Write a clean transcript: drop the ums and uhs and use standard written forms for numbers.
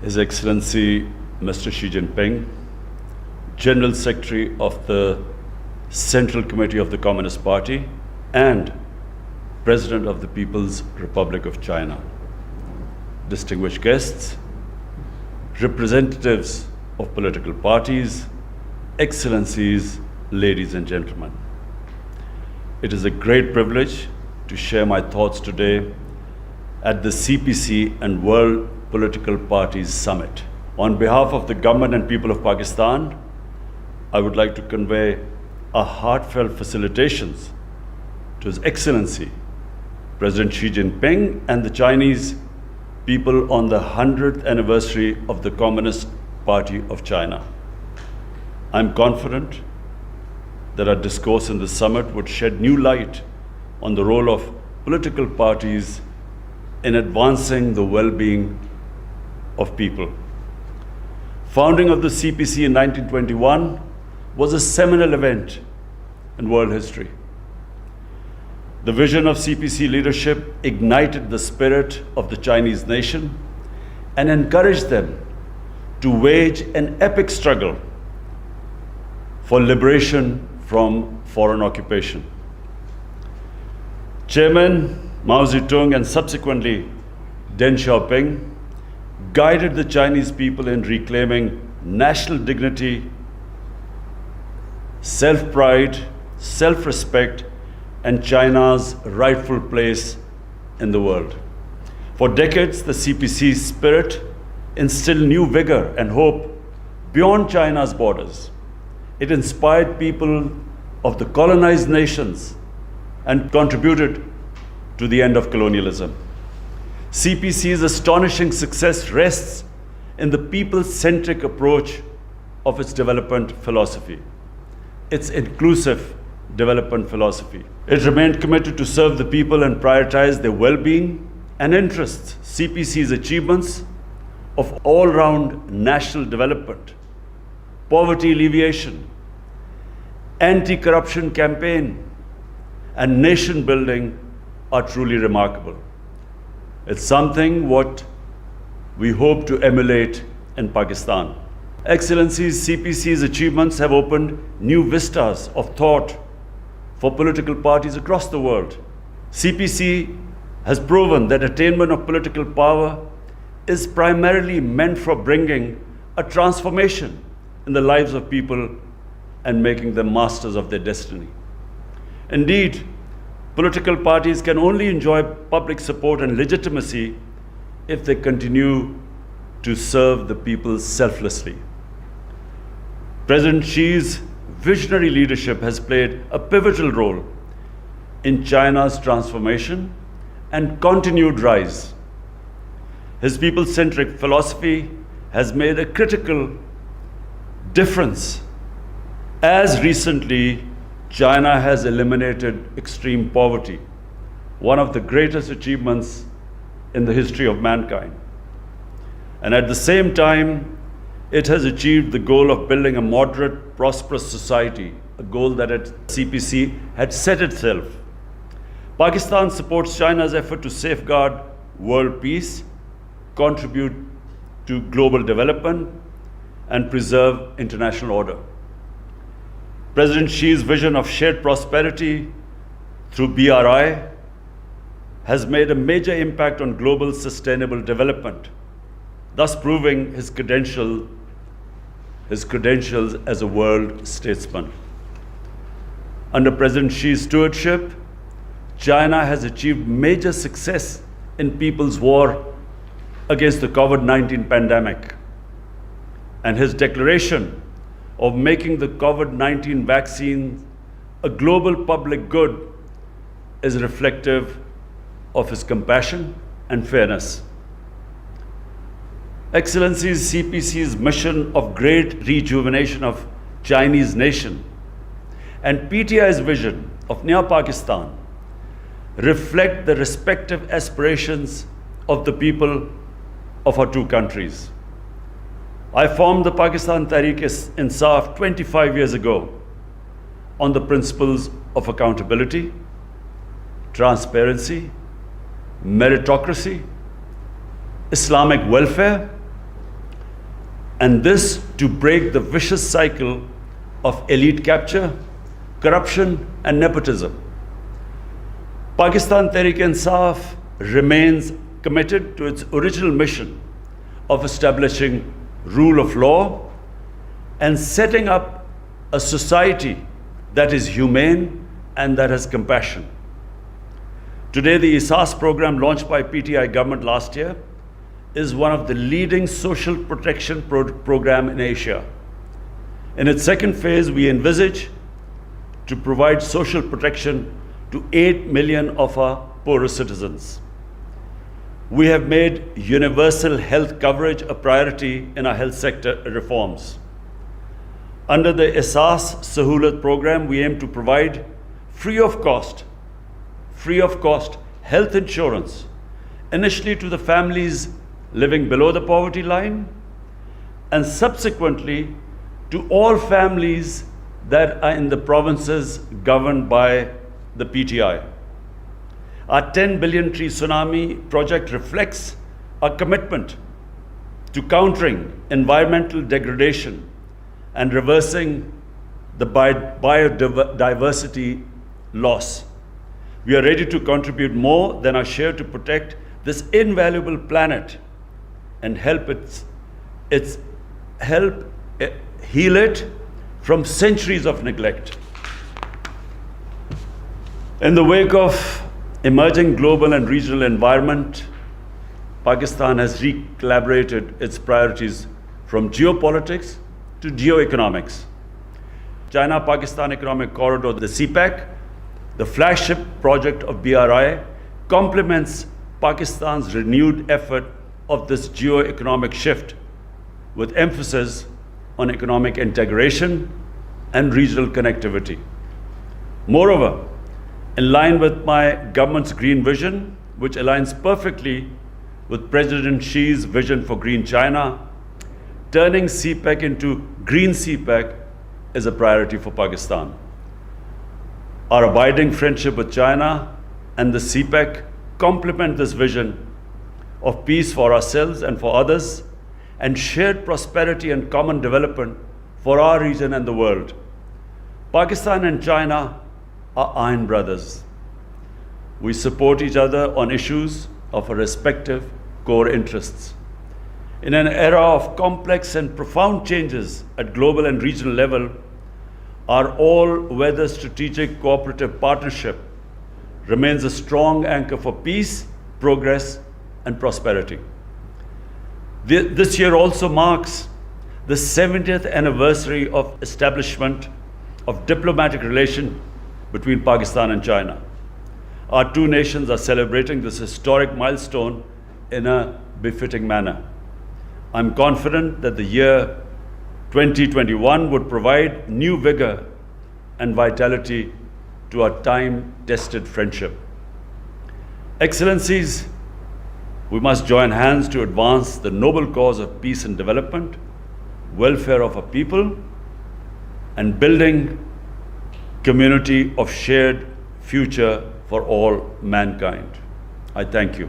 His Excellency Mr. Xi Jinping, General Secretary of the Central Committee of the Communist Party and President of the People's Republic of China, distinguished guests, representatives of political parties, excellencies, ladies and gentlemen. It is a great privilege to share my thoughts today at the CPC and World Political Parties Summit. On behalf of the government and people of Pakistan, I would like to convey our heartfelt felicitations to His Excellency President Xi Jinping and the Chinese people on the 100th anniversary of the Communist Party of China. I am confident that our discourse in the summit would shed new light on the role of political parties in advancing the well-being of people. Founding of the CPC in 1921 was a seminal event in world history. The vision of CPC leadership ignited the spirit of the Chinese nation and encouraged them to wage an epic struggle for liberation from foreign occupation. Chairman Mao Zedong and subsequently Deng Xiaoping guided the Chinese people in reclaiming national dignity, self-pride, self-respect, and China's rightful place in the world. For decades, the CPC's spirit instilled new vigor and hope beyond China's borders. It inspired people of the colonized nations and contributed to the end of colonialism. CPC's astonishing success rests in the people-centric approach of its development philosophy, its inclusive development philosophy. It remained committed to serve the people and prioritize their well-being and interests. CPC's achievements of all-round national development, poverty alleviation, anti-corruption campaign, and nation building are truly remarkable. It's something what we hope to emulate in Pakistan. Excellencies, CPC's achievements have opened new vistas of thought for political parties across the world. CPC has proven that attainment of political power is primarily meant for bringing a transformation in the lives of people and making them masters of their destiny. Indeed, political parties can only enjoy public support and legitimacy if they continue to serve the people selflessly. President Xi's visionary leadership has played a pivotal role in China's transformation and continued rise. His people-centric philosophy has made a critical difference. As recently, China has eliminated extreme poverty, one of the greatest achievements in the history of mankind. And at the same time, it has achieved the goal of building a moderate, prosperous society, a goal that CPC had set itself. Pakistan supports China's effort to safeguard world peace, contribute to global development, and preserve international order. President Xi's vision of shared prosperity through BRI has made a major impact on global sustainable development, thus proving his credentials as a world statesman. Under President Xi's stewardship, China has achieved major success in people's war against the COVID-19 pandemic, and his declaration of making the COVID-19 vaccine a global public good is reflective of his compassion and fairness. Excellencies, CPC's mission of great rejuvenation of Chinese nation and PTI's vision of Naya Pakistan reflect the respective aspirations of the people of our two countries. I formed the Pakistan Tehreek-e-Insaf 25 years ago on the principles of accountability, transparency, meritocracy, Islamic welfare, and this to break the vicious cycle of elite capture, corruption, and nepotism. Pakistan Tehreek-e-Insaf remains committed to its original mission of establishing rule of law and setting up a society that is humane and that has compassion. Today, the ISAS program launched by PTI government last year is one of the leading social protection program in Asia. In its second phase, we envisage to provide social protection to 8 million of our poorest citizens. We have made universal health coverage a priority in our health sector reforms. Under the ISAS Sahulat program, we aim to provide free of cost health insurance, initially to the families living below the poverty line, and subsequently to all families that are in the provinces governed by the PTI. Our 10 billion tree tsunami project reflects our commitment to countering environmental degradation and reversing the biodiversity loss. We are ready to contribute more than our share to protect this invaluable planet and help heal it from centuries of neglect. In the wake of emerging global and regional environment, Pakistan has recalibrated its priorities from geopolitics to geoeconomics. China-Pakistan Economic Corridor, the CPEC, the flagship project of BRI, complements Pakistan's renewed effort of this geo-economic shift with emphasis on economic integration and regional connectivity. Moreover, in line with my government's green vision, which aligns perfectly with President Xi's vision for Green China, turning CPEC into Green CPEC is a priority for Pakistan. Our abiding friendship with China and the CPEC complement this vision of peace for ourselves and for others, and shared prosperity and common development for our region and the world. Pakistan and China are iron brothers. We support each other on issues of our respective core interests. In an era of complex and profound changes at global and regional level, our all-weather strategic cooperative partnership remains a strong anchor for peace, progress, and prosperity. This year also marks the 70th anniversary of establishment of diplomatic relation between Pakistan and China. Our two nations are celebrating this historic milestone in a befitting manner. I'm confident that the year 2021 would provide new vigor and vitality to our time-tested friendship. Excellencies, we must join hands to advance the noble cause of peace and development, welfare of our people, and building community of shared future for all mankind. I thank you.